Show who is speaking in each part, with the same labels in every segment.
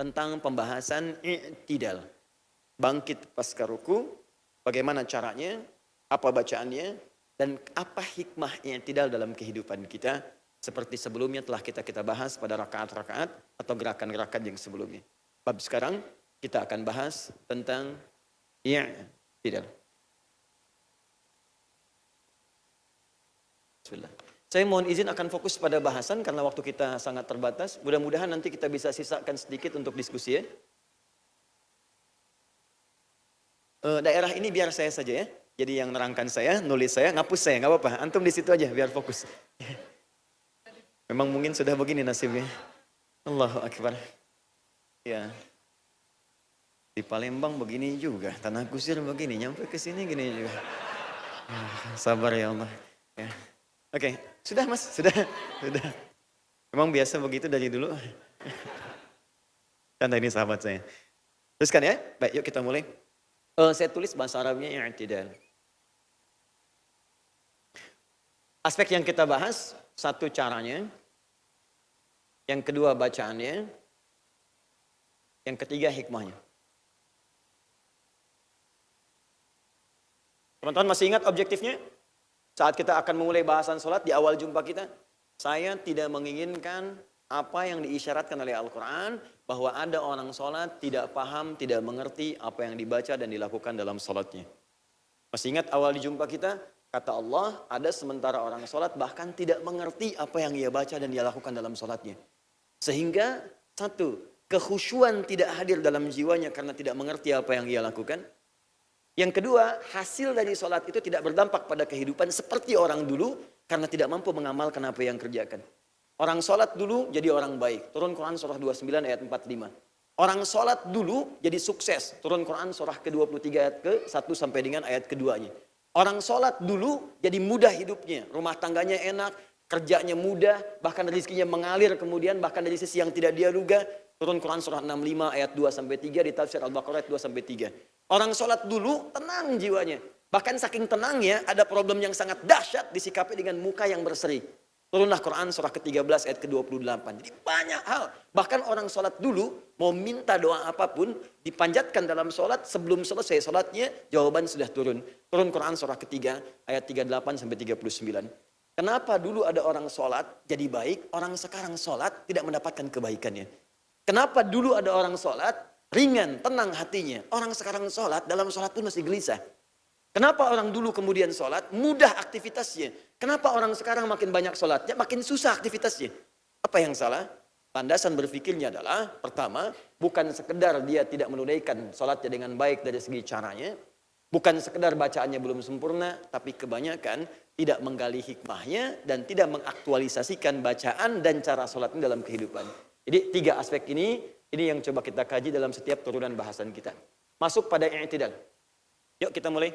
Speaker 1: tentang pembahasan i'tidal. Bangkit pasca ruku, bagaimana caranya, apa bacaannya, dan apa hikmah i'tidal dalam kehidupan kita. Seperti sebelumnya telah kita bahas pada rakaat-rakaat atau gerakan-gerakan yang sebelumnya. Bab sekarang kita akan bahas tentang i'tidal. Bismillah. Saya mohon izin akan fokus pada bahasan karena waktu kita sangat terbatas. Mudah-mudahan nanti kita bisa sisakan sedikit untuk diskusi ya. Daerah ini biar saya saja ya. Jadi yang nerangkan saya, nulis saya, ngapus saya, nggak apa-apa. Antum di situ aja biar fokus. Memang mungkin sudah begini nasibnya. Allahu Akbar. Ya. Di Palembang begini juga, Tanah Kusir begini, nyampe ke sini gini juga. Sabar ya Allah. Ya. Oke, sudah mas, sudah. Memang biasa begitu dari dulu. Karena ini sahabat saya. Teruskan ya, baik yuk kita mulai. Saya tulis bahasa Arabnya i'tidal. Aspek yang kita bahas, satu caranya, yang kedua bacaannya, yang ketiga hikmahnya. Teman-teman masih ingat objektifnya? Saat kita akan memulai bahasan sholat di awal jumpa kita, saya tidak menginginkan apa yang diisyaratkan oleh Al-Quran, bahwa ada orang sholat tidak paham, tidak mengerti apa yang dibaca dan dilakukan dalam sholatnya. Masih ingat awal di jumpa kita? Kata Allah, ada sementara orang sholat bahkan tidak mengerti apa yang ia baca dan dia lakukan dalam sholatnya. Sehingga, satu, kekhusyuan tidak hadir dalam jiwanya karena tidak mengerti apa yang ia lakukan. Yang kedua, hasil dari sholat itu tidak berdampak pada kehidupan seperti orang dulu karena tidak mampu mengamalkan apa yang kerjakan. Orang sholat dulu jadi orang baik. Turun Quran surah 29 ayat 45. Orang sholat dulu jadi sukses. Turun Quran surah ke-23 ayat ke-1 sampai dengan ayat keduanya. Orang sholat dulu jadi mudah hidupnya. Rumah tangganya enak, kerjanya mudah, bahkan rezekinya mengalir kemudian, bahkan dari sisi yang tidak dia duga. Turun Quran surah 65 ayat 2 sampai 3 di tafsir Al-Baqarah ayat 2 sampai 3. Orang sholat dulu tenang jiwanya. Bahkan saking tenangnya ada problem yang sangat dahsyat disikapi dengan muka yang berseri. Turunlah Quran surah ke-13 ayat ke-28. Jadi banyak hal. Bahkan orang sholat dulu mau minta doa apapun dipanjatkan dalam sholat. Sebelum selesai sholatnya jawaban sudah turun. Turun Quran surah ketiga ayat 38 sampai 39. Kenapa dulu ada orang sholat jadi baik, orang sekarang sholat tidak mendapatkan kebaikannya? Kenapa dulu ada orang sholat ringan, tenang hatinya. Orang sekarang sholat, dalam sholat pun masih gelisah. Kenapa orang dulu kemudian sholat, mudah aktivitasnya. Kenapa orang sekarang makin banyak sholatnya, makin susah aktivitasnya. Apa yang salah? Landasan berpikirnya adalah, pertama, bukan sekedar dia tidak menunaikan sholatnya dengan baik dari segi caranya. Bukan sekedar bacaannya belum sempurna, tapi kebanyakan tidak menggali hikmahnya dan tidak mengaktualisasikan bacaan dan cara sholatnya dalam kehidupan. Jadi 3 aspek ini yang coba kita kaji dalam setiap turunan bahasan kita. Masuk pada i'tidal. Yuk kita mulai.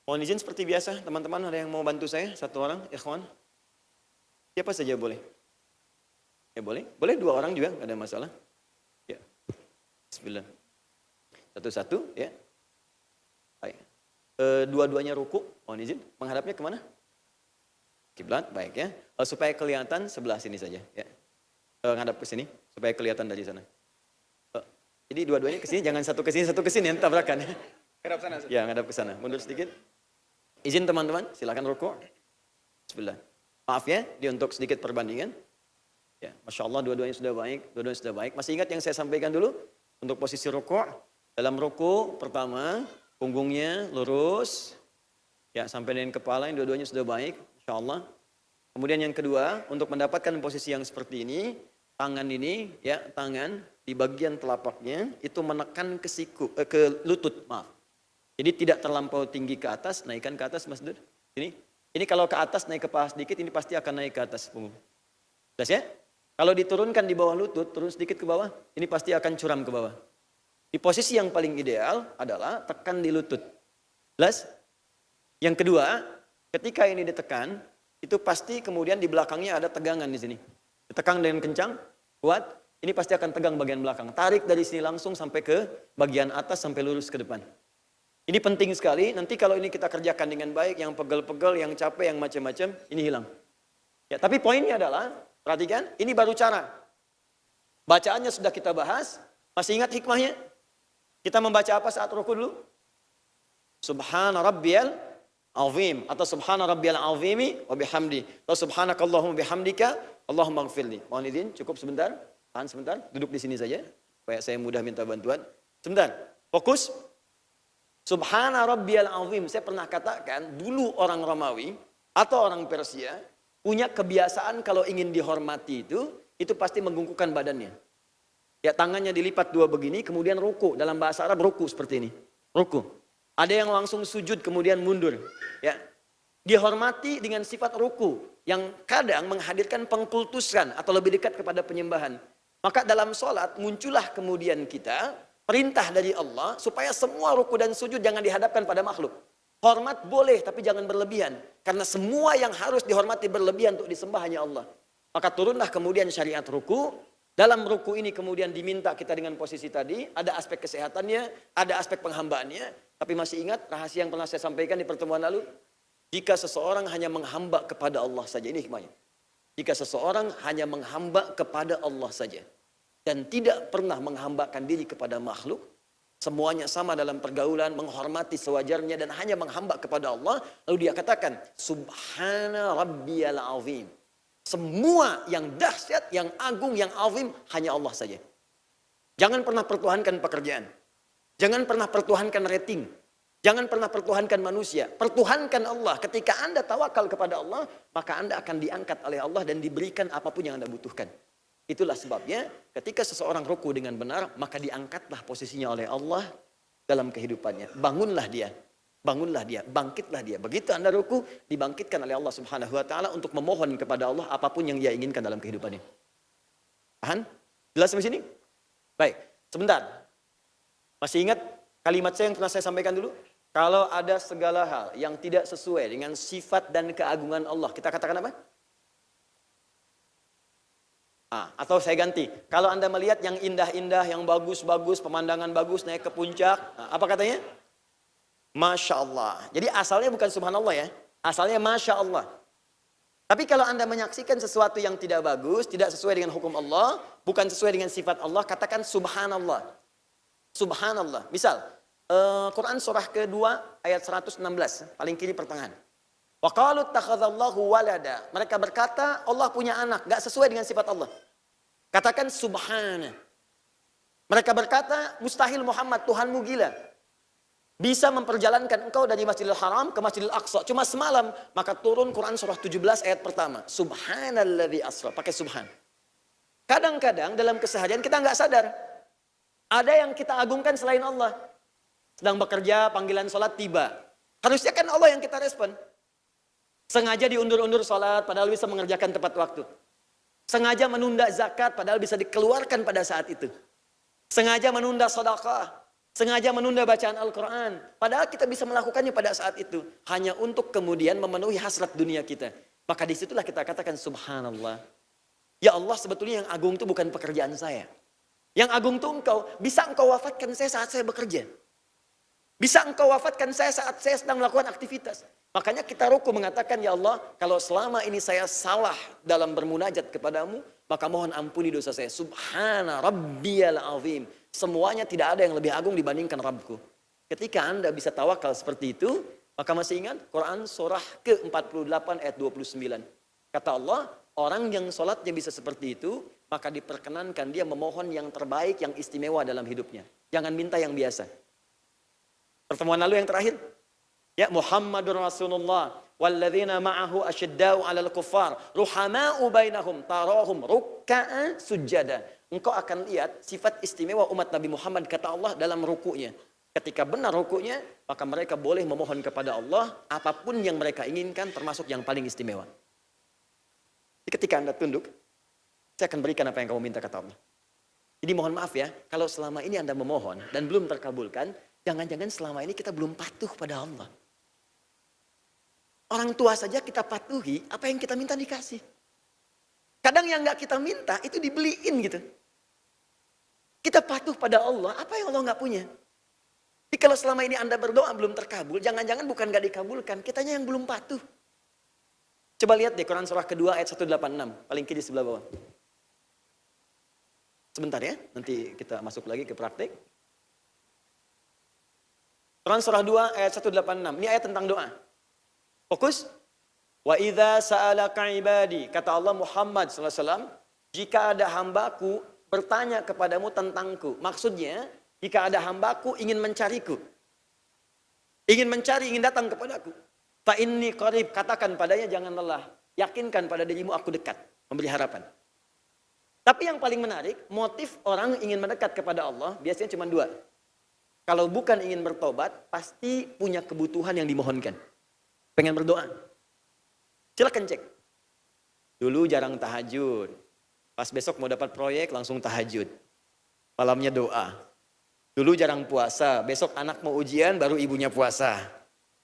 Speaker 1: Mohon izin seperti biasa, teman-teman ada yang mau bantu saya? Satu orang, ikhwan. Siapa saja boleh. Ya boleh. Boleh 2 orang juga, nggak ada masalah. Ya. Bismillah. Satu-satu, ya. Baik. Dua-duanya ruku, mohon izin. Menghadapnya kemana? Kiblat, baik ya. Supaya kelihatan sebelah sini saja, ya. Ngadap ke sini supaya kelihatan dari sana. Jadi dua-duanya ke sini, jangan satu ke sini yang tabrakan. Ngadap sana. Ya, ngadap ke sana. Mundur sedikit. Izin teman-teman, silakan rukuk. Bismillah. Maaf ya, di untuk sedikit perbandingan. Ya, Masya Allah dua-duanya sudah baik, Masih ingat yang saya sampaikan dulu? Untuk posisi rukuk. Dalam rukuk pertama, punggungnya lurus. Ya, sampai dengan kepala yang dua-duanya sudah baik. Masya Allah. Kemudian yang kedua, untuk mendapatkan posisi yang seperti ini, tangan ini, ya tangan di bagian telapaknya itu menekan ke siku, ke lutut, maaf. Jadi tidak terlampau tinggi ke atas, naikkan ke atas Mas Dur. Ini kalau ke atas naik ke paha sedikit, ini pasti akan naik ke atas punggung. Jelas ya? Kalau diturunkan di bawah lutut, turun sedikit ke bawah, ini pasti akan curam ke bawah. Di posisi yang paling ideal adalah tekan di lutut. Jelas? Yang kedua, ketika ini ditekan, itu pasti kemudian di belakangnya ada tegangan di sini. Ditekan dengan kencang, kuat, ini pasti akan tegang bagian belakang. Tarik dari sini langsung sampai ke bagian atas sampai lurus ke depan. Ini penting sekali, nanti kalau ini kita kerjakan dengan baik, yang pegel-pegel, yang capek, yang macam-macam, ini hilang. Ya, tapi poinnya adalah, perhatikan, ini baru cara. Bacaannya sudah kita bahas. Masih ingat hikmahnya? Kita membaca apa saat ruku dulu? Subhana rabbiyal azim. Atau subhana rabbiyal azimi wa bihamdi. Atau subhanakallahumma bihamdika Allahumma gfirli. Mohon izin, cukup sebentar. Tahan sebentar. Duduk di sini saja. Supaya saya mudah minta bantuan. Sebentar. Fokus. Subhana rabbiyal azim. Saya pernah katakan, dulu orang Romawi atau orang Persia punya kebiasaan kalau ingin dihormati itu pasti menggungkukkan badannya. Ya, tangannya dilipat dua begini, kemudian ruku. Dalam bahasa Arab ruku seperti ini. Ruku. Ada yang langsung sujud kemudian mundur. Ya. Dihormati dengan sifat ruku yang kadang menghadirkan pengkultusan atau lebih dekat kepada penyembahan. Maka dalam sholat muncullah kemudian kita perintah dari Allah supaya semua ruku dan sujud jangan dihadapkan pada makhluk. Hormat boleh tapi jangan berlebihan. Karena semua yang harus dihormati berlebihan untuk disembah hanya Allah. Maka turunlah kemudian syariat ruku. Dalam ruku ini kemudian diminta kita dengan posisi tadi. Ada aspek kesehatannya, ada aspek penghambaannya. Tapi masih ingat rahasia yang pernah saya sampaikan di pertemuan lalu? Jika seseorang hanya menghamba kepada Allah saja. Ini hikmahnya. Jika seseorang hanya menghamba kepada Allah saja. Dan tidak pernah menghambakan diri kepada makhluk. Semuanya sama dalam pergaulan, menghormati sewajarnya dan hanya menghamba kepada Allah. Lalu dia katakan, Subhana Rabbiyal Azim. Semua yang dahsyat, yang agung, yang azim hanya Allah saja. Jangan pernah pertuhankan pekerjaan. Jangan pernah pertuhankan rating. Jangan pernah pertuhankan manusia. Pertuhankan Allah. Ketika Anda tawakal kepada Allah, maka Anda akan diangkat oleh Allah dan diberikan apapun yang Anda butuhkan. Itulah sebabnya ketika seseorang ruku dengan benar, maka diangkatlah posisinya oleh Allah dalam kehidupannya. Bangunlah dia. Bangunlah dia, bangkitlah dia. Begitu Anda ruku, dibangkitkan oleh Allah Subhanahu wa taala untuk memohon kepada Allah apapun yang dia inginkan dalam kehidupannya. Paham? Jelas sampai sini? Baik, sebentar. Masih ingat kalimat saya yang pernah saya sampaikan dulu? Kalau ada segala hal yang tidak sesuai dengan sifat dan keagungan Allah, kita katakan apa? Atau saya ganti. Kalau Anda melihat yang indah-indah, yang bagus-bagus, pemandangan bagus, naik ke puncak, apa katanya? Masya Allah. Jadi asalnya bukan subhanallah ya. Asalnya Masya Allah. Tapi kalau Anda menyaksikan sesuatu yang tidak bagus, tidak sesuai dengan hukum Allah, bukan sesuai dengan sifat Allah, katakan subhanallah. Subhanallah. Misal, Quran surah kedua ayat 116, paling kiri pertengahan. Wa qalu ittakhadallahu walada. Mereka berkata Allah punya anak, gak sesuai dengan sifat Allah. Katakan subhana. Mereka berkata mustahil Muhammad, Tuhanmu gila. Bisa memperjalankan engkau dari Masjidil Haram ke Masjidil Aqsa cuma semalam, maka turun Quran surah 17 ayat pertama. Subhanalladzi asra, pakai subhan. Kadang-kadang dalam keseharian kita nggak sadar. Ada yang kita agungkan selain Allah. Sedang bekerja, panggilan sholat tiba. Harusnya kan Allah yang kita respon. Sengaja diundur-undur sholat padahal bisa mengerjakan tepat waktu. Sengaja menunda zakat padahal bisa dikeluarkan pada saat itu. Sengaja menunda sedekah. Sengaja menunda bacaan Al-Quran. Padahal kita bisa melakukannya pada saat itu. Hanya untuk kemudian memenuhi hasrat dunia kita. Maka disitulah kita katakan subhanallah. Ya Allah, sebetulnya yang agung itu bukan pekerjaan saya. Yang agung itu engkau. Bisa engkau wafatkan saya saat saya bekerja. Bisa engkau wafatkan saya saat saya sedang melakukan aktivitas. Makanya kita ruku mengatakan, ya Allah, kalau selama ini saya salah dalam bermunajat kepadamu, maka mohon ampuni dosa saya. Subhana Rabbiyal Azim. Semuanya tidak ada yang lebih agung dibandingkan Rabbku. Ketika Anda bisa tawakal seperti itu, maka masih ingat Quran surah ke-48 ayat 29. Kata Allah, orang yang sholatnya bisa seperti itu, maka diperkenankan dia memohon yang terbaik, yang istimewa dalam hidupnya. Jangan minta yang biasa. Pertemuan lalu yang terakhir. Ya, Muhammadur Rasulullah walladzina ma'ahu asyiddau 'alal kuffar ruhama'u bainahum tarahum ruk'an sujada. Engkau akan lihat sifat istimewa umat Nabi Muhammad kata Allah dalam rukunya. Ketika benar rukunya, maka mereka boleh memohon kepada Allah apapun yang mereka inginkan termasuk yang paling istimewa. Ketika Anda tunduk, saya akan berikan apa yang kamu minta kata Allah. Jadi mohon maaf ya, kalau selama ini Anda memohon dan belum terkabulkan, jangan-jangan selama ini kita belum patuh pada Allah. Orang tua saja kita patuhi, apa yang kita minta dikasih. Kadang yang nggak kita minta itu dibeliin gitu. Kita patuh pada Allah, apa yang Allah nggak punya. Jadi kalau selama ini Anda berdoa belum terkabul, jangan-jangan bukan nggak dikabulkan, kitanya yang belum patuh. Coba lihat deh Quran surah kedua ayat 186, paling kiri sebelah bawah. Sebentar ya, nanti kita masuk lagi ke praktik. Quran surah 2 ayat 186. Ini ayat tentang doa. Fokus. Wa idza sa'alaka ibadi, kata Allah Muhammad SAW, jika ada hambaku bertanya kepadamu tentangku. Maksudnya, jika ada hambaku ingin mencariku. Ingin mencari, ingin datang kepadaku. Fa inni qarib, katakan padanya jangan lelah. Yakinkan pada dirimu aku dekat. Memberi harapan. Tapi yang paling menarik, motif orang ingin mendekat kepada Allah biasanya cuma dua. Kalau bukan ingin bertobat, pasti punya kebutuhan yang dimohonkan. Pengen berdoa. Silakan cek. Dulu jarang tahajud. Pas besok mau dapat proyek langsung tahajud. Malamnya doa. Dulu jarang puasa. Besok anak mau ujian baru ibunya puasa.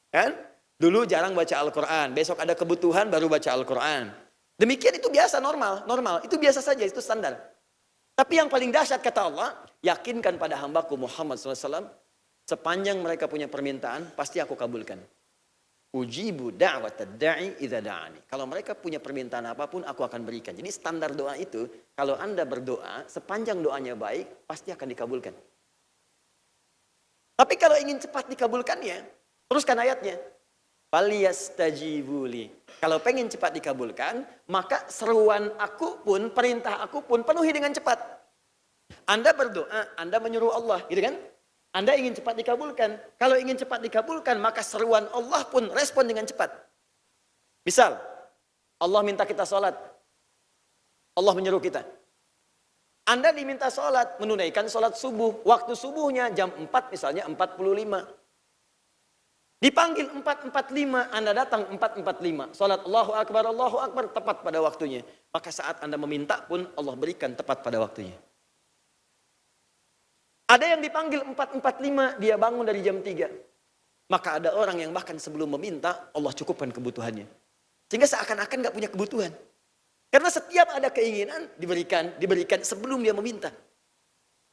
Speaker 1: Kan? Dulu jarang baca Al-Quran. Besok ada kebutuhan baru baca Al-Quran. Demikian itu biasa, normal. Itu biasa saja, itu standar. Tapi yang paling dahsyat kata Allah, yakinkan pada hambaku Muhammad SAW, sepanjang mereka punya permintaan, pasti aku kabulkan. Ujibu da'watad da'i idza da'ani. Kalau mereka punya permintaan apapun, aku akan berikan. Jadi standar doa itu, kalau Anda berdoa, sepanjang doanya baik, pasti akan dikabulkan. Tapi kalau ingin cepat dikabulkannya, teruskan ayatnya. Faliyastajibuli. Kalau pengen cepat dikabulkan, maka seruan aku pun, perintah aku pun penuhi dengan cepat. Anda berdoa, Anda menyuruh Allah, gitu kan? Anda ingin cepat dikabulkan. Kalau ingin cepat dikabulkan, maka seruan Allah pun respon dengan cepat. Misal, Allah minta kita sholat. Allah menyuruh kita. Anda diminta sholat, menunaikan sholat subuh. Waktu subuhnya jam 4 misalnya 45. Dipanggil 4.45, Anda datang 4.45. Salat Allahu Akbar, tepat pada waktunya. Maka saat Anda meminta pun Allah berikan tepat pada waktunya. Ada yang dipanggil 4.45, dia bangun dari jam 3. Maka ada orang yang bahkan sebelum meminta, Allah cukupkan kebutuhannya. Sehingga seakan-akan gak punya kebutuhan. Karena setiap ada keinginan, diberikan sebelum dia meminta.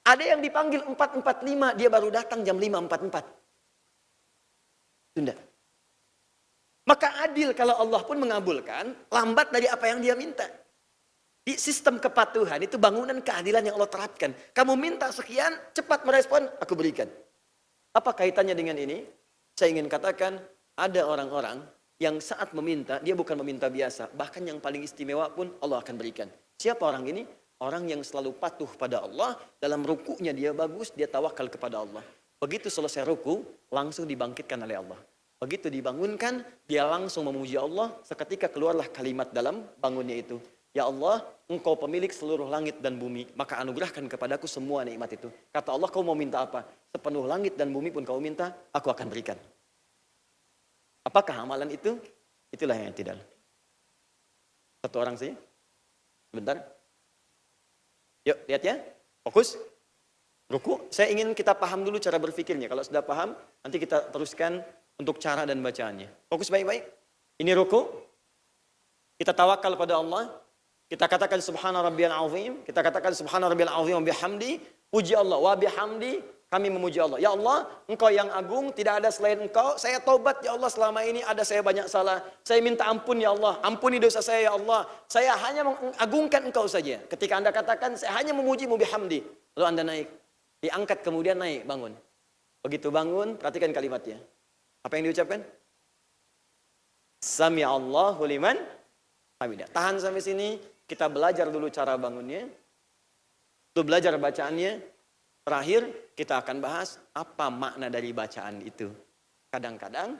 Speaker 1: Ada yang dipanggil 4.45, dia baru datang jam 5.44. Tunda. Maka adil kalau Allah pun mengabulkan lambat dari apa yang dia minta. Di sistem kepatuhan itu bangunan keadilan yang Allah terapkan. Kamu minta sekian, cepat merespon, aku berikan. Apa kaitannya dengan ini? Saya ingin katakan ada orang-orang yang saat meminta, dia bukan meminta biasa. Bahkan yang paling istimewa pun Allah akan berikan. Siapa orang ini? Orang yang selalu patuh pada Allah. Dalam rukunya dia bagus, dia tawakal kepada Allah. Begitu selesai ruku, langsung dibangkitkan oleh Allah. Begitu dibangunkan, dia langsung memuji Allah. Seketika keluarlah kalimat dalam bangunnya itu. Ya Allah, engkau pemilik seluruh langit dan bumi. Maka anugerahkan kepadaku semua nikmat itu. Kata Allah, kau mau minta apa? Sepenuh langit dan bumi pun kau minta, aku akan berikan. Apakah amalan itu? Itulah yang tidak. Satu orang saja. Sebentar. Yuk, lihat ya. Fokus. Ruku, saya ingin kita paham dulu cara berpikirnya. Kalau sudah paham, nanti kita teruskan untuk cara dan bacaannya. Fokus baik-baik. Ini ruku. Kita tawakal pada Allah. Kita katakan subhana rabbiyal azim. Kita katakan subhana rabbiyal azim wa bihamdi. Puji Allah. Wa bihamdi. Kami memuji Allah. Ya Allah, engkau yang agung. Tidak ada selain engkau. Saya taubat ya Allah, selama ini ada saya banyak salah. Saya minta ampun ya Allah. Ampuni dosa saya ya Allah. Saya hanya mengagungkan engkau saja. Ketika Anda katakan, saya hanya memujimu bihamdi. Lalu Anda naik. Diangkat kemudian naik, bangun. Begitu bangun, perhatikan kalimatnya. Apa yang diucapkan? Sami Allahu liman hamidah. Tahan sampai sini, kita belajar dulu cara bangunnya. Untuk belajar bacaannya, terakhir kita akan bahas apa makna dari bacaan itu. Kadang-kadang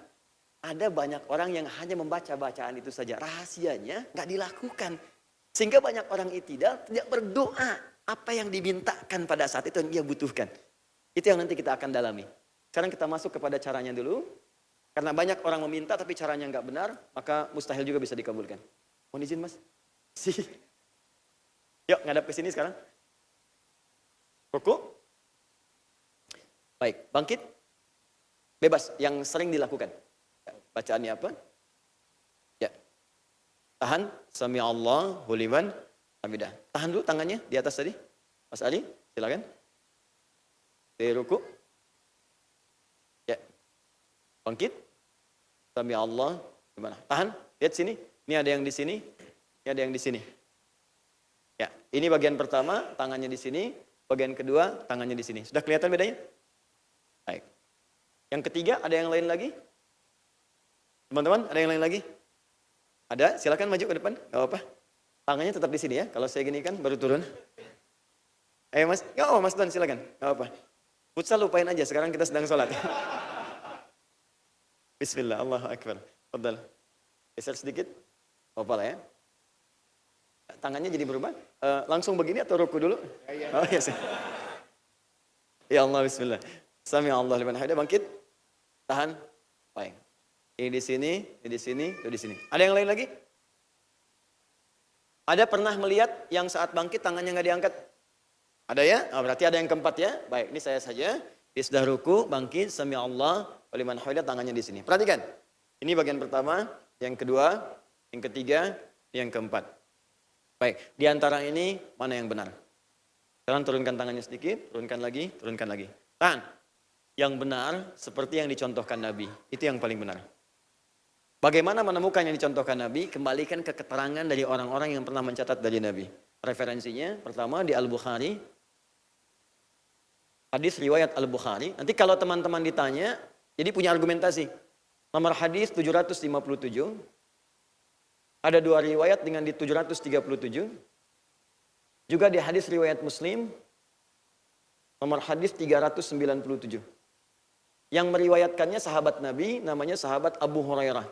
Speaker 1: ada banyak orang yang hanya membaca bacaan itu saja. Rahasianya nggak dilakukan. Sehingga banyak orang tidak berdoa. Apa yang dimintakan pada saat itu yang dia butuhkan. Itu yang nanti kita akan dalami. Sekarang kita masuk kepada caranya dulu. Karena banyak orang meminta tapi caranya nggak benar, maka mustahil juga bisa dikabulkan. Mohon izin mas. Yuk ngadap ke sini sekarang. Ruku. Baik, bangkit. Bebas, yang sering dilakukan. Bacaannya apa? Ya. Tahan. Sami Allahu liman hamidah. Tahan dulu tangannya di atas tadi. Mas Ali, silakan. Di ruku. Ya. Bangkit. Sami Allah. Gimana? Tahan. Lihat sini. Ini ada yang di sini. Ini ada yang di sini. Ya. Ini bagian pertama, tangannya di sini. Bagian kedua, tangannya di sini. Sudah kelihatan bedanya? Baik. Yang ketiga, ada yang lain lagi? Teman-teman, ada yang lain lagi? Ada? Silakan maju ke depan. Gak apa-apa. Tangannya tetap di sini ya. Kalau saya gini kan baru turun. Ayo mas. Oh mas Don silakan. Gak apa-apa. Futsal lupain aja. Sekarang kita sedang sholat. Bismillah. Allahu Akbar. Fadal. Geser sedikit. Apa lah ya. Tangannya jadi berubah. Langsung begini atau ruku dulu? Oh iya sih. Ya Allah bismillah. Sami Allah liman hamidah. Bangkit. Tahan. Baik. Ini di sini, ini di sini, ini di sini. Ada yang lain lagi? Ada pernah melihat yang saat bangkit tangannya nggak diangkat? Ada ya? Oh, berarti ada yang keempat ya. Baik, ini saya saja. Dia sudah ruku, bangkit, sami Allah liman hamidah, tangannya di sini. Perhatikan. Ini bagian pertama, yang kedua, yang ketiga, yang keempat. Baik, di antara ini mana yang benar? Sekarang turunkan tangannya sedikit, turunkan lagi, turunkan lagi. Tahan. Yang benar seperti yang dicontohkan Nabi. Itu yang paling benar. Bagaimana menemukan yang dicontohkan Nabi? Kembalikan ke keterangan dari orang-orang yang pernah mencatat dari Nabi. Referensinya pertama di Al-Bukhari. Hadis riwayat Al-Bukhari. Nanti kalau teman-teman ditanya, jadi punya argumentasi. Nomor hadis 757. Ada dua riwayat dengan di 737. Juga di hadis riwayat Muslim. Nomor hadis 397. Yang meriwayatkannya sahabat Nabi, namanya sahabat Abu Hurairah.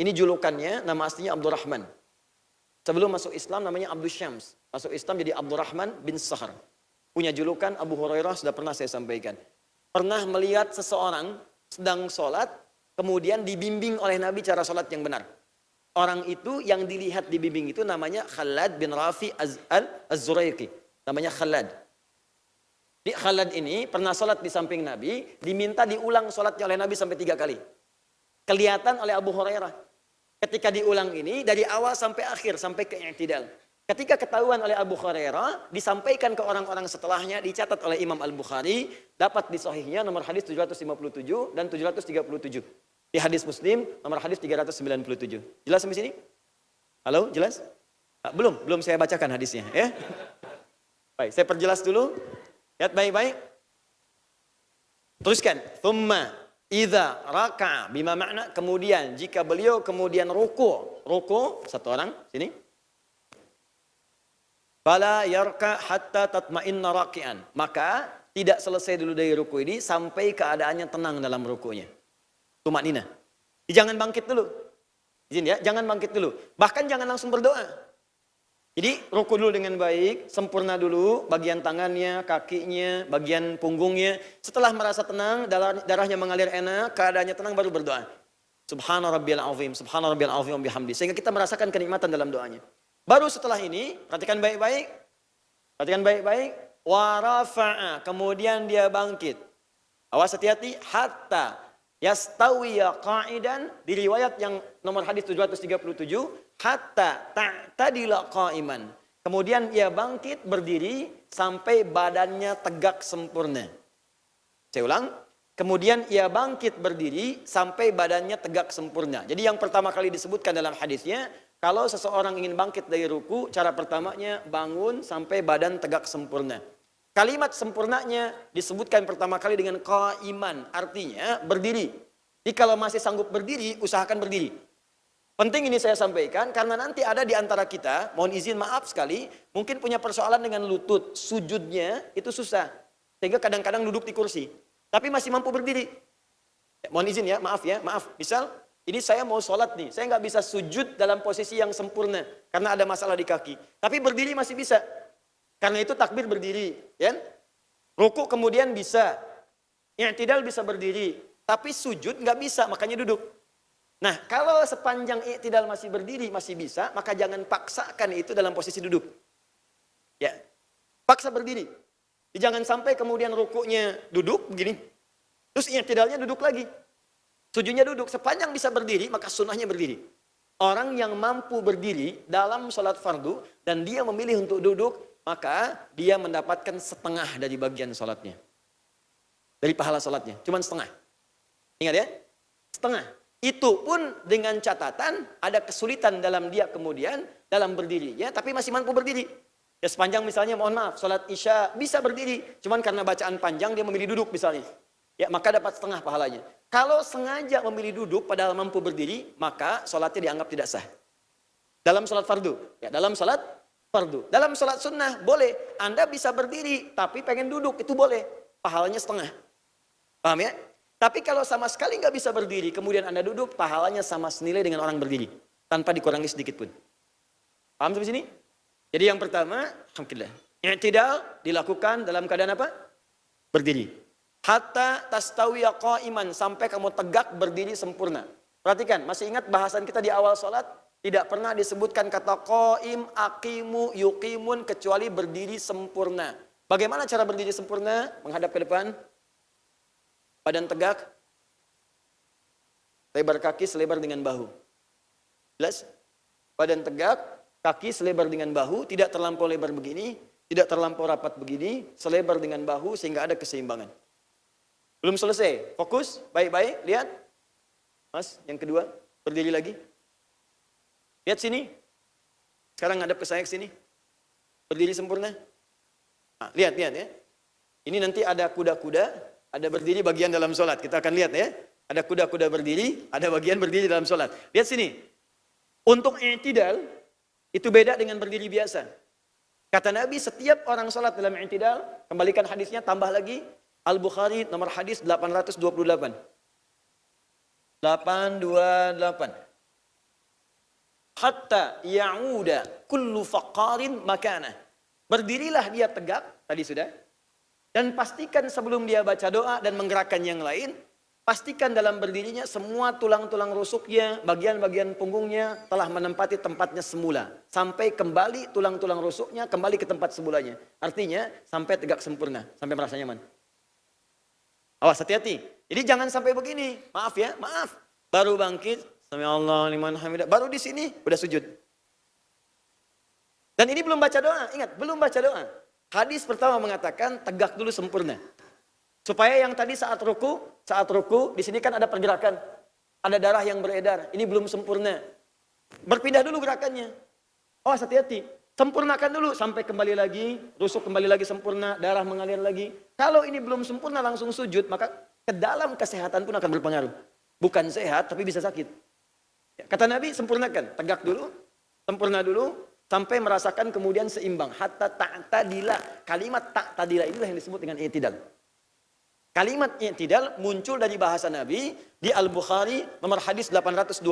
Speaker 1: Ini julukannya, nama aslinya Abdurrahman. Sebelum masuk Islam namanya Abdul Syams. Masuk Islam jadi Abdurrahman bin Sahar. Punya julukan Abu Hurairah, sudah pernah saya sampaikan. Pernah melihat seseorang sedang sholat, kemudian dibimbing oleh Nabi cara sholat yang benar. Orang itu yang dilihat dibimbing itu namanya Khalad bin Rafi Az-Zuraiqi. Namanya Khalad. Di Khalad ini pernah sholat di samping Nabi, diminta diulang sholatnya oleh Nabi sampai 3 kali. Kelihatan oleh Abu Hurairah. Ketika diulang ini dari awal sampai akhir, sampai ke i'tidal. Ketika ketahuan oleh Abu Hurairah, disampaikan ke orang-orang setelahnya, dicatat oleh Imam Al-Bukhari, dapat di sahihnya nomor hadis 757 dan 737. Di hadis Muslim nomor hadis 397. Jelas sampai sini? Halo, jelas? Belum saya bacakan hadisnya ya. Baik, saya perjelas dulu. Lihat baik-baik. Teruskan. Thumma idza raka'a bima makna, kemudian jika beliau kemudian ruku satu orang sini. Fala yarka hatta tatma'inna raki'an. Maka tidak selesai dulu dari ruku ini sampai keadaannya tenang dalam rukunya. Tumaknina. Jangan bangkit dulu. Izin ya, jangan bangkit dulu. Bahkan jangan langsung berdoa. Jadi ruku dulu dengan baik, sempurna dulu bagian tangannya, kakinya, bagian punggungnya. Setelah merasa tenang, darahnya mengalir enak, keadaannya tenang baru berdoa. Subhana rabbiyal azim, subhana rabbiyal azim bihamdi. Sehingga kita merasakan kenikmatan dalam doanya. Baru setelah ini, perhatikan baik-baik. Perhatikan baik-baik. Wa rafa'a, kemudian dia bangkit. Awas hati-hati, hatta yastawiya qa'idan, di riwayat yang nomor hadis 737, hatta ta'tadila qa'iman. Kemudian ia bangkit berdiri sampai badannya tegak sempurna. Saya ulang. Kemudian ia bangkit berdiri sampai badannya tegak sempurna. Jadi yang pertama kali disebutkan dalam hadisnya, kalau seseorang ingin bangkit dari ruku, cara pertamanya bangun sampai badan tegak sempurna. Kalimat sempurnanya disebutkan pertama kali dengan qa'iman, artinya berdiri. Jadi kalau masih sanggup berdiri, usahakan berdiri. Penting ini saya sampaikan karena nanti ada di antara kita, mohon izin maaf sekali, mungkin punya persoalan dengan lutut, sujudnya itu susah. Sehingga kadang-kadang duduk di kursi, tapi masih mampu berdiri. Mohon izin ya, maaf. Misal, ini saya mau sholat nih, saya nggak bisa sujud dalam posisi yang sempurna karena ada masalah di kaki. Tapi berdiri masih bisa. Karena itu takbir berdiri, ya. Ruku kemudian bisa, i'tidal bisa berdiri, tapi sujud nggak bisa, makanya duduk. Nah, kalau sepanjang i'tidal masih berdiri, masih bisa, maka jangan paksakan itu dalam posisi duduk. Ya, paksa berdiri. Jangan sampai kemudian rukunya duduk begini, terus i'tidalnya duduk lagi. Sujudnya duduk, sepanjang bisa berdiri, maka sunnahnya berdiri. Orang yang mampu berdiri dalam sholat fardu, dan dia memilih untuk duduk, maka dia mendapatkan setengah dari bagian sholatnya. Dari pahala sholatnya, cuma setengah. Ingat ya, setengah. Itu pun dengan catatan ada kesulitan dalam dia kemudian dalam berdirinya, tapi masih mampu berdiri. Ya sepanjang misalnya mohon maaf, sholat isya bisa berdiri, cuman karena bacaan panjang dia memilih duduk misalnya. Ya maka dapat setengah pahalanya. Kalau sengaja memilih duduk padahal mampu berdiri, maka sholatnya dianggap tidak sah. Dalam sholat fardu, ya dalam sholat fardu. Dalam sholat sunnah boleh, Anda bisa berdiri tapi pengen duduk, itu boleh. Pahalanya setengah. Paham ya? Tapi kalau sama sekali nggak bisa berdiri, kemudian Anda duduk, pahalanya sama senilai dengan orang berdiri. Tanpa dikurangi sedikit pun. Paham sampai sini? Jadi yang pertama, alhamdulillah. I'tidal dilakukan dalam keadaan apa? Berdiri. Hatta tastawiya qa'iman, sampai kamu tegak berdiri sempurna. Perhatikan, masih ingat bahasan kita di awal sholat? Tidak pernah disebutkan kata qa'im, aqimu, yuqimun, kecuali berdiri sempurna. Bagaimana cara berdiri sempurna? Menghadap ke depan. Badan tegak, lebar kaki selebar dengan bahu. Jelas? Badan tegak, kaki selebar dengan bahu, tidak terlampau lebar begini, tidak terlampau rapat begini, selebar dengan bahu sehingga ada keseimbangan. Belum selesai, fokus, baik-baik, lihat. Mas, yang kedua, berdiri lagi. Lihat sini. Sekarang ngadap ke saya ke sini. Berdiri sempurna. Nah, lihat ya. Ini nanti ada kuda-kuda. Ada berdiri bagian dalam sholat. Kita akan lihat ya. Ada kuda-kuda berdiri, ada bagian berdiri dalam sholat. Lihat sini. Untuk i'tidal, itu beda dengan berdiri biasa. Kata Nabi, setiap orang sholat dalam i'tidal, kembalikan hadisnya, tambah lagi. Al-Bukhari nomor hadis 828. 828. Hatta ya'uda kullu faqarin makana. Berdirilah dia tegak, tadi sudah. Dan pastikan sebelum dia baca doa dan menggerakkan yang lain, pastikan dalam berdirinya semua tulang-tulang rusuknya, bagian-bagian punggungnya telah menempati tempatnya semula. Sampai kembali tulang-tulang rusuknya kembali ke tempat semulanya. Artinya sampai tegak sempurna, sampai merasa nyaman. Awas, hati-hati. Jadi jangan sampai begini, maaf ya, maaf. Baru bangkit, sami'allahu liman hamidah, baru di sini udah sujud. Dan ini belum baca doa, ingat, belum baca doa. Hadis pertama mengatakan tegak dulu sempurna. Supaya yang tadi saat ruku di sini kan ada pergerakan. Ada darah yang beredar, ini belum sempurna. Berpindah dulu gerakannya. Oh, hati-hati. Sempurnakan dulu sampai kembali lagi, rusuk kembali lagi sempurna, darah mengalir lagi. Kalau ini belum sempurna langsung sujud, maka ke dalam kesehatan pun akan berpengaruh. Bukan sehat tapi bisa sakit. Kata Nabi, sempurnakan, tegak dulu, sempurna dulu. Sampai merasakan kemudian seimbang. Hatta ta'tadila. Kalimat ta'tadila inilah yang disebut dengan i'tidal. Kalimat i'tidal muncul dari bahasa Nabi di Al-Bukhari nomor hadis 828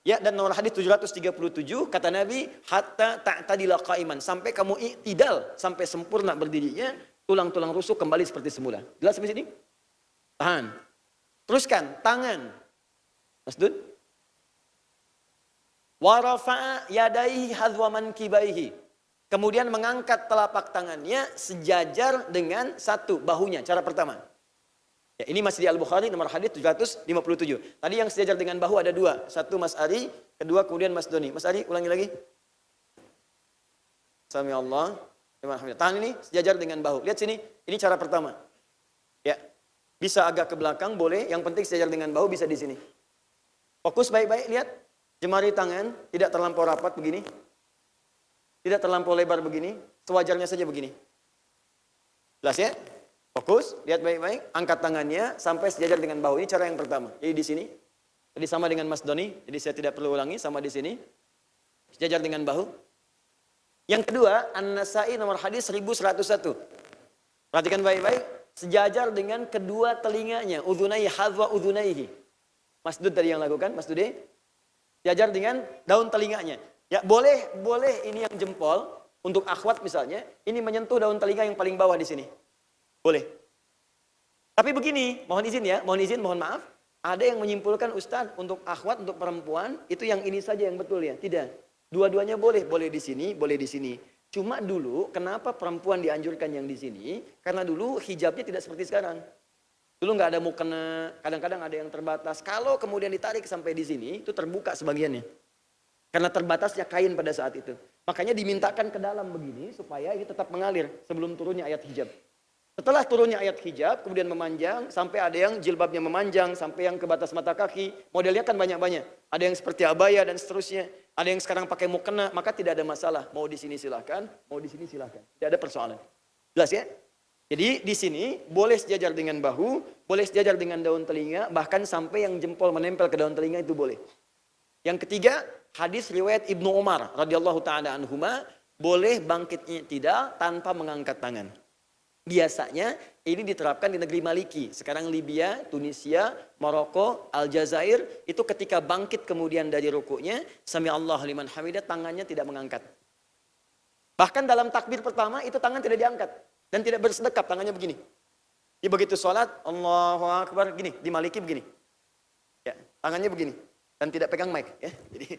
Speaker 1: ya, dan nomor hadis 737. Kata Nabi, hatta ta'tadila qa'iman. Sampai kamu i'tidal, sampai sempurna berdirinya, tulang-tulang rusuk kembali seperti semula. Jelas sampai sini? Tahan. Teruskan, tangan. Mas Dud. Wa rafa'a yadaihi hadwa mankibaihi. Kemudian mengangkat telapak tangannya sejajar dengan satu bahunya. Cara pertama. Ya, ini masih di Al-Bukhari nomor hadis 757. Tadi yang sejajar dengan bahu ada dua. Satu Mas Ari, kedua kemudian Mas Doni. Mas Ari, ulangi lagi. Sami Allah. Tangan ini sejajar dengan bahu. Lihat sini, ini cara pertama. Ya. Bisa agak ke belakang boleh, yang penting sejajar dengan bahu bisa di sini. Fokus baik-baik, lihat. Jemari tangan tidak terlampau rapat begini. Tidak terlampau lebar begini. Sewajarnya saja begini. Jelas ya? Fokus, lihat baik-baik. Angkat tangannya sampai sejajar dengan bahu. Ini cara yang pertama. Jadi di sini. Jadi sama dengan Mas Doni. Jadi saya tidak perlu ulangi. Sama di sini. Sejajar dengan bahu. Yang kedua, An-Nasai nomor hadis 1101. Perhatikan baik-baik. Sejajar dengan kedua telinganya. Udhunai hadwa udhunaihi. Mas Dud tadi yang lakukan. Mas Dude. Sejajar dengan daun telinganya. Ya boleh ini yang jempol untuk akhwat misalnya, ini menyentuh daun telinga yang paling bawah di sini. Boleh. Tapi begini, mohon mohon maaf, ada yang menyimpulkan Ustaz untuk akhwat, untuk perempuan itu yang ini saja yang betul ya. Tidak. Dua-duanya boleh di sini, boleh di sini. Cuma dulu kenapa perempuan dianjurkan yang di sini? Karena dulu hijabnya tidak seperti sekarang. Dulu nggak ada mukena, kadang-kadang ada yang terbatas. Kalau kemudian ditarik sampai di sini, itu terbuka sebagiannya. Karena terbatasnya kain pada saat itu. Makanya dimintakan ke dalam begini, supaya ini tetap mengalir sebelum turunnya ayat hijab. Setelah turunnya ayat hijab, kemudian memanjang, sampai ada yang jilbabnya memanjang, sampai yang ke batas mata kaki. Modelnya kan banyak-banyak. Ada yang seperti abaya dan seterusnya. Ada yang sekarang pakai mukena, maka tidak ada masalah. Mau di sini silahkan, mau di sini silahkan. Tidak ada persoalan. Jelas ya? Jadi di sini boleh sejajar dengan bahu, boleh sejajar dengan daun telinga, bahkan sampai yang jempol menempel ke daun telinga itu boleh. Yang ketiga, hadis riwayat Ibnu Umar radhiyallahu taala anhuma, boleh bangkitnya tidak tanpa mengangkat tangan. Biasanya ini diterapkan di negeri Maliki. Sekarang Libya, Tunisia, Maroko, Aljazair, itu ketika bangkit kemudian dari rukuknya, sami Allah liman hamidah, tangannya tidak mengangkat. Bahkan dalam takbir pertama itu tangan tidak diangkat dan tidak bersedekap, tangannya begini. Jadi begitu sholat, Allahu Akbar, gini, di Maliki begini. Ya, tangannya begini dan tidak pegang mic. Ya, jadi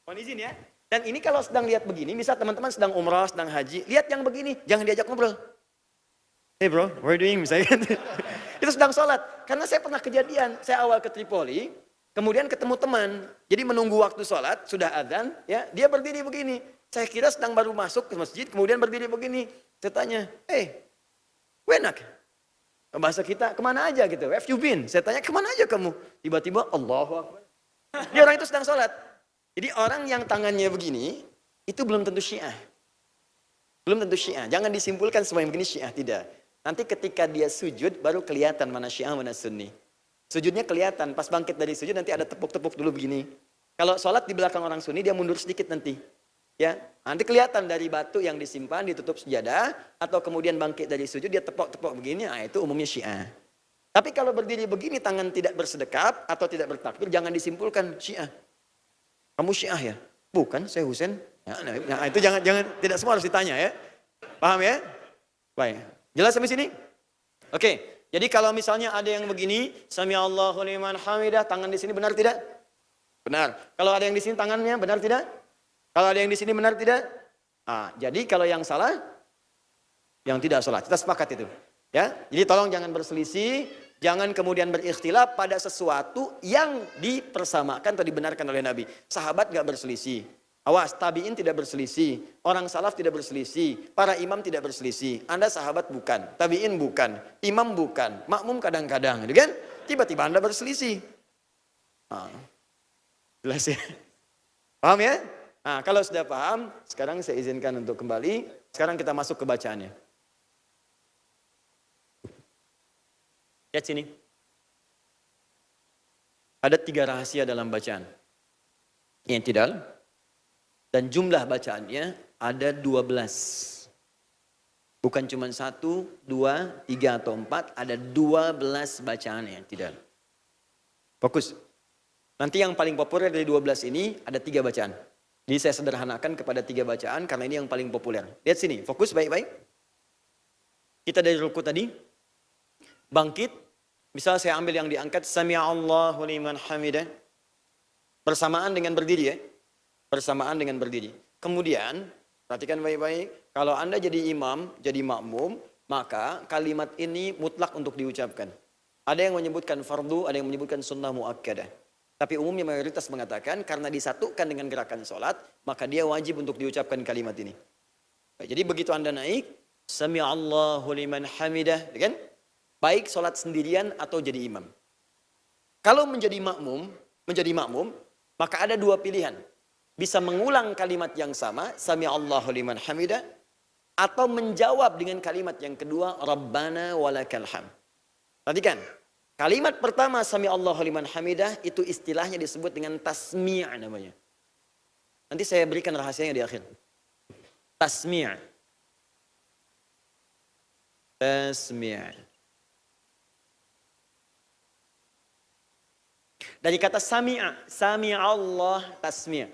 Speaker 1: mohon izin ya. Dan ini kalau sedang lihat begini, misal teman-teman sedang umrah, sedang haji, lihat yang begini, jangan diajak ngobrol. Hey bro, what are you doing? Misalnya. Itu sedang sholat. Karena saya pernah kejadian, saya awal ke Tripoli, kemudian ketemu teman. Jadi menunggu waktu sholat, sudah adzan, ya, dia berdiri begini. Saya kira sedang baru masuk ke masjid, kemudian berdiri begini. Saya tanya, hey, wenak? Bahasa kita, kemana aja gitu? Where have you been? Saya tanya, kemana aja kamu? Tiba-tiba, Allahu Akbar. Dia orang itu sedang sholat. Jadi orang yang tangannya begini, itu belum tentu Syiah. Belum tentu Syiah. Jangan disimpulkan semua yang begini Syiah, tidak. Nanti ketika dia sujud, baru kelihatan mana Syiah, mana Sunni. Sujudnya kelihatan, pas bangkit dari sujud nanti ada tepuk-tepuk dulu begini. Kalau sholat di belakang orang Sunni, dia mundur sedikit nanti. Ya, nanti kelihatan dari batu yang disimpan, ditutup sejadah, atau kemudian bangkit dari sujud, dia tepuk-tepuk begini, nah itu umumnya Syiah. Tapi kalau berdiri begini, tangan tidak bersedekap, atau tidak bertakbir, jangan disimpulkan Syiah. Kamu Syiah ya? Bukan, saya Husain. Nah, itu jangan tidak semua harus ditanya ya. Paham ya? Baik. Jelas sampai sini? Oke. Jadi kalau misalnya ada yang begini, sami Allahu liman hamidah, tangan di sini benar tidak? Benar. Kalau ada yang di sini tangannya benar tidak? Kalau ada yang di sini benar tidak? Ah, jadi kalau yang salah, yang tidak salah. Kita sepakat itu. Ya. Jadi tolong jangan berselisih. Jangan kemudian berikhtilaf pada sesuatu yang dipersamakan atau dibenarkan oleh Nabi. Sahabat gak berselisih. Awas, tabi'in tidak berselisih. Orang salaf tidak berselisih. Para imam tidak berselisih. Anda sahabat bukan. Tabi'in bukan. Imam bukan. Makmum kadang-kadang. Gitu kan? Tiba-tiba Anda berselisih. Nah, jelas ya? Paham ya? Nah, kalau sudah paham, sekarang saya izinkan untuk kembali. Sekarang kita masuk ke bacaannya. Lihat sini. Ada 3 rahasia dalam bacaan. I'tidal. Dan jumlah bacaannya ada 12. Bukan cuma 1, 2, 3 atau 4. Ada 12 bacaan i'tidal. Fokus. Nanti yang paling populer dari 12 ini ada 3 bacaan. Jadi saya sederhanakan kepada 3 bacaan karena ini yang paling populer. Lihat sini. Fokus baik-baik. Kita dari ruku tadi. Bangkit, misal saya ambil yang diangkat, sami'allahu liman hamidah, bersamaan dengan berdiri ya, bersamaan dengan berdiri. Kemudian, perhatikan baik-baik, kalau Anda jadi imam, jadi makmum, maka kalimat ini mutlak untuk diucapkan. Ada yang menyebutkan fardu, ada yang menyebutkan sunnah muakkadah. Tapi umumnya mayoritas mengatakan, karena disatukan dengan gerakan sholat, maka dia wajib untuk diucapkan kalimat ini. Jadi begitu Anda naik, sami'allahu liman hamidah, kan? Baik sholat sendirian atau jadi imam. Kalau menjadi makmum, maka ada 2 pilihan. Bisa mengulang kalimat yang sama, sami Allahu liman hamidah, atau menjawab dengan kalimat yang kedua, Rabbana walakal hamd. Perhatikan, kalimat pertama sami Allahu liman hamidah itu istilahnya disebut dengan tasmi' namanya. Nanti saya berikan rahasianya di akhir. Tasmi'. Tasmi'. Dari kata sami'a Allah tasmi'.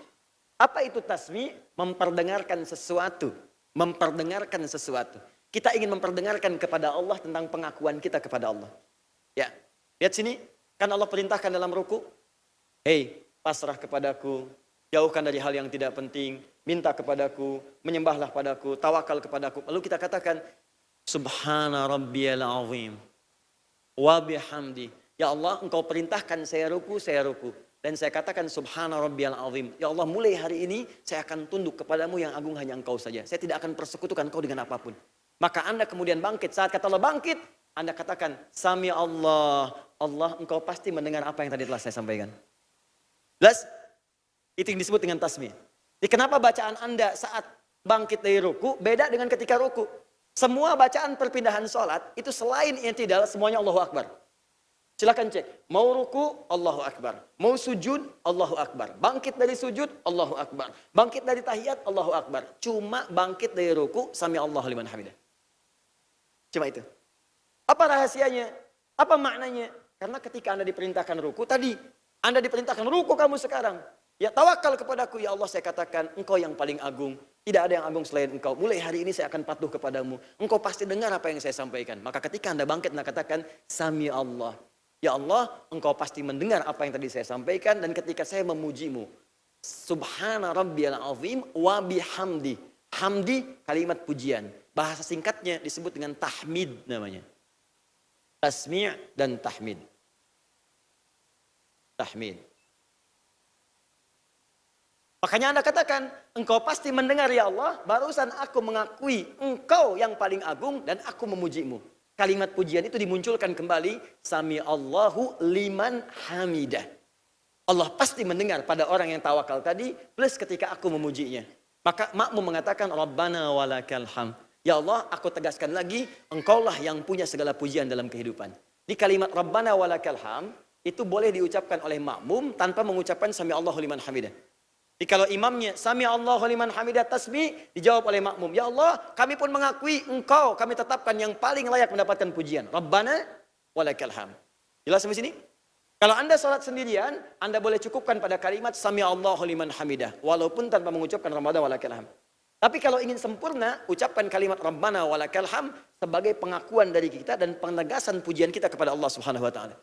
Speaker 1: Apa itu tasmi'? Memperdengarkan sesuatu. Memperdengarkan sesuatu. Kita ingin memperdengarkan kepada Allah tentang pengakuan kita kepada Allah. Ya, lihat sini. Kan Allah perintahkan dalam ruku. Hei, pasrah kepadaku. Jauhkan dari hal yang tidak penting. Minta kepadaku. Menyembahlah padaku. Tawakal kepadaku. Lalu kita katakan, Subhana rabbiyal azim. Wa bihamdi. Ya Allah, engkau perintahkan saya ruku, saya ruku. Dan saya katakan subhana rabbiyal azim. Ya Allah, mulai hari ini saya akan tunduk kepadamu yang agung hanya engkau saja. Saya tidak akan persekutukan engkau dengan apapun. Maka Anda kemudian bangkit. Saat kata Allah bangkit, Anda katakan, Sami Allah. Allah, engkau pasti mendengar apa yang tadi telah saya sampaikan. Jelas? Itu yang disebut dengan tasbih. Jadi kenapa bacaan Anda saat bangkit dari ruku beda dengan ketika ruku? Semua bacaan perpindahan sholat itu selain i'tidal semuanya Allahu Akbar. Silakan cek. Mau ruku, Allahu Akbar. Mau sujud, Allahu Akbar. Bangkit dari sujud, Allahu Akbar. Bangkit dari tahiyat, Allahu Akbar. Cuma bangkit dari ruku, Sami Allahu liman hamidah. Cuma itu. Apa rahasianya? Apa maknanya? Karena ketika Anda diperintahkan ruku, tadi Anda diperintahkan ruku kamu sekarang. Ya tawakal kepadaku, ya Allah saya katakan, engkau yang paling agung. Tidak ada yang agung selain engkau. Mulai hari ini saya akan patuh kepadamu. Engkau pasti dengar apa yang saya sampaikan. Maka ketika Anda bangkit, Anda katakan, Sami Allah. Ya Allah, engkau pasti mendengar apa yang tadi saya sampaikan. Dan ketika saya memujimu, Subhana rabbiyal azim wa bihamdi. Hamdi, kalimat pujian. Bahasa singkatnya disebut dengan tahmid namanya. Tasmi' dan tahmid. Tahmid. Makanya Anda katakan, engkau pasti mendengar ya Allah, barusan aku mengakui engkau yang paling agung dan aku memujimu. Kalimat pujian itu dimunculkan kembali, Sami Allahu liman hamidah. Allah pasti mendengar pada orang yang tawakal tadi, plus ketika aku memujinya. Maka makmum mengatakan, Rabbana walakal hamd. Ya Allah, aku tegaskan lagi, engkaulah yang punya segala pujian dalam kehidupan. Di kalimat Rabbana walakal hamd, itu boleh diucapkan oleh makmum tanpa mengucapkan Sami Allahu liman hamidah. Jadi kalau imamnya Sami Allahu liman hamidah tasbih, dijawab oleh makmum, ya Allah, kami pun mengakui engkau, kami tetapkan yang paling layak mendapatkan pujian. Rabbana walakal hamd. Jelas sampai sini? Kalau Anda sholat sendirian, Anda boleh cukupkan pada kalimat Sami Allahu liman hamidah, walaupun tanpa mengucapkan Rabbana walakal hamd. Tapi kalau ingin sempurna, ucapkan kalimat Rabbana walakal hamd sebagai pengakuan dari kita dan penegasan pujian kita kepada Allah Subhanahu wa taala.